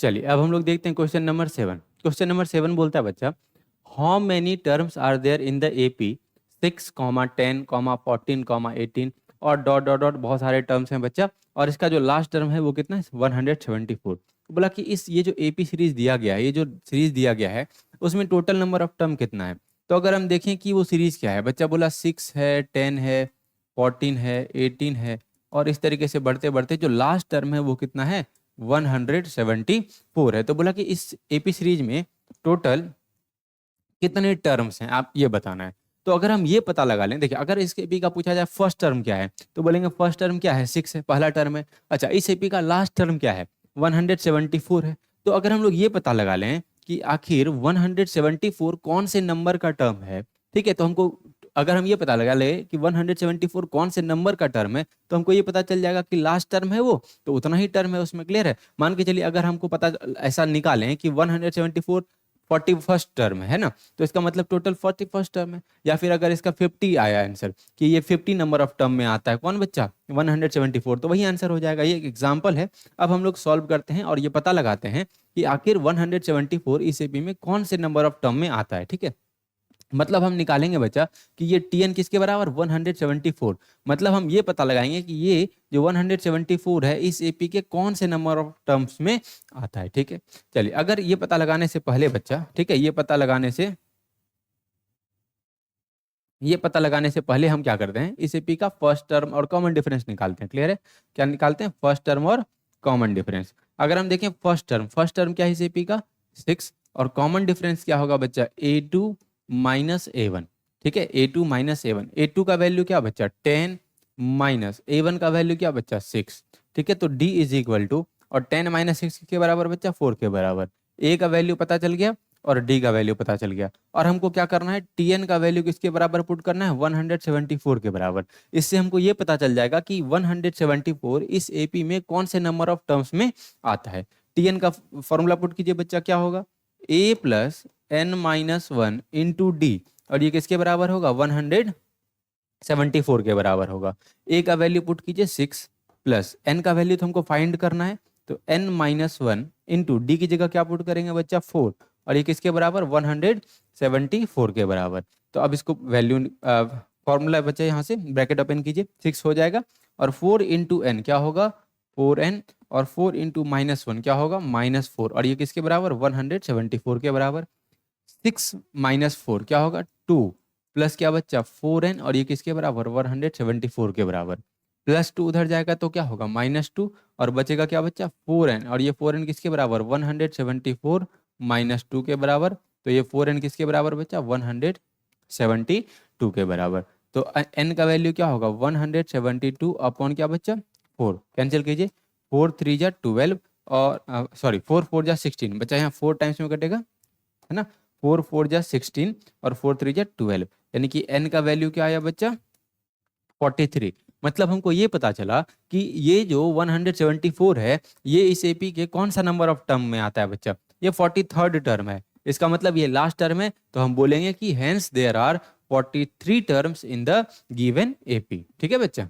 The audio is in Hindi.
चलिए अब हम लोग देखते हैं क्वेश्चन नंबर 7। क्वेश्चन नंबर 7 बोलता है बच्चा, how many terms are there in the AP 6, 10, 14, 18 और डॉट डॉट डॉट, बहुत सारे टर्म्स हैं बच्चा, और इसका जो लास्ट टर्म है वो कितना है 174। बोला कि इस ये जो एपी सीरीज दिया गया है, ये जो सीरीज दिया गया है उसमें टोटल नंबर ऑफ टर्म कितना है। तो अगर हम देखें कि वो सीरीज क्या है, बच्चा बोला 6 है, 10 है, 14 है, 18 है, और इस तरीके से बढ़ते बढ़ते जो लास्ट टर्म है वो कितना है 174 है। तो बोला कि इस एपी सीरीज में टोटल कितने टर्म्स हैं आप ये बताना है। तो अगर हम ये पता लगा लें, देखिए अगर इस एपी का पूछा जाए फर्स्ट टर्म क्या है तो बोलेंगे फर्स्ट टर्म क्या है 6 है, पहला टर्म है। अच्छा, इस एपी का लास्ट टर्म क्या है 174 है। तो अगर हम लोग ये पता लगा लें कि आखिर 174 कौन से नंबर का टर्म है, ठीक है, तो हमको अगर हम ये पता लगा ले कि 174 कौन से नंबर का टर्म है तो हमको ये पता चल जाएगा कि लास्ट टर्म है वो तो उतना ही टर्म है उसमें। क्लियर है। मान के चलिए अगर हमको पता ऐसा निकालें कि 174 41st टर्म है ना, तो इसका मतलब टोटल 41st टर्म है। या फिर अगर इसका 50 आया आंसर कि ये 50 नंबर ऑफ टर्म में आता है कौन बच्चा 174, तो वही आंसर हो जाएगा। ये एक एग्जाम्पल है। अब हम लोग सॉल्व करते हैं और ये पता लगाते हैं कि आखिर 174 इस एपी में कौन से नंबर ऑफ टर्म में आता है। ठीक है, मतलब हम निकालेंगे बच्चा कि ये टीएन किसके बराबर 174। मतलब हम ये पता लगाएंगे कि ये जो 174 है इस एपी के कौन से नंबर ऑफ टर्म्स में आता है। ठीक है, चलिए अगर ये पता लगाने से पहले बच्चा, ठीक है, ये पता लगाने से पहले हम क्या करते हैं इस एपी का फर्स्ट टर्म और कॉमन डिफरेंस निकालते हैं। क्लियर है। क्या निकालते हैं फर्स्ट टर्म और कॉमन डिफरेंस। अगर हम देखें फर्स्ट टर्म क्या है इस एपी का 6 और कॉमन डिफरेंस क्या होगा बच्चा A2 माइनस A1। ठीक है, A2 माइनस A1, A2 का वैल्यू क्या बच्चा 10 माइनस A1 का वैल्यू क्या बच्चा 6। ठीक है, तो D इज इक्वल टू, और 10 माइनस 6 के बराबर बच्चा 4 के बराबर। A का वैल्यू पता चल गया और D का वैल्यू पता चल गया, और हमको क्या करना है TN का वैल्यू किसके बराबर पुट करना है 174 के बराबर। इससे हमको ये पता चल जाएगा कि 174 इस एपी में कौन से नंबर ऑफ टर्म्स में आता है। TN का फॉर्मूला पुट कीजिए बच्चा, क्या होगा A plus N minus 1 into D, और ये किसके बराबर होगा 174 के बराबर होगा। A का वैल्यू पुट कीजिए 6 प्लस एन का वैल्यू तो हमको फाइंड करना है, तो n माइनस 1 इंटू डी की जगह क्या पुट करेंगे बच्चा 4, और ये किसके बराबर 174 के बराबर। तो अब इसको वैल्यू फॉर्मूला बच्चा यहाँ से ब्रैकेट ओपन कीजिए, 6 हो जाएगा, और 4 इंटू एन क्या होगा 4n, और 4 इंटू माइनस 1 क्या होगा -4, और ये किसके बराबर 174 के बराबर। 6 माइनस 4 क्या होगा 2, प्लस क्या बच्चा 4n, और ये किसके बराबर 174 के बराबर। प्लस 2 उधर जाएगा तो क्या होगा -2, और बचेगा क्या बच्चा 4n, और ये 4n किसके बराबर 174 माइनस 2 के बराबर। तो ये 4n किसके बराबर बच्चा 172 के बराबर। तो n का वैल्यू क्या होगा 172 अपॉन क्या बच्चा 4, कैंसिल कीजिए, 4 3 जा 12, और सॉरी 4 4 जा 16, बच्चा यहाँ 4 टाइम्स में कटेगा है ना, 4 4 जा 16 और 4 3 जा 12, यानी कि n का वैल्यू क्या आया बच्चा 43। मतलब हमको ये पता चला कि ये जो 174 है ये इस एपी के कौन सा नंबर ऑफ टर्म में आता है बच्चा, ये 43rd टर्म है। इसका मतलब ये लास्ट टर्म है, तो हम बोलेंगे कि hence there are 43 terms in the given AP. ठीक है बच्चा।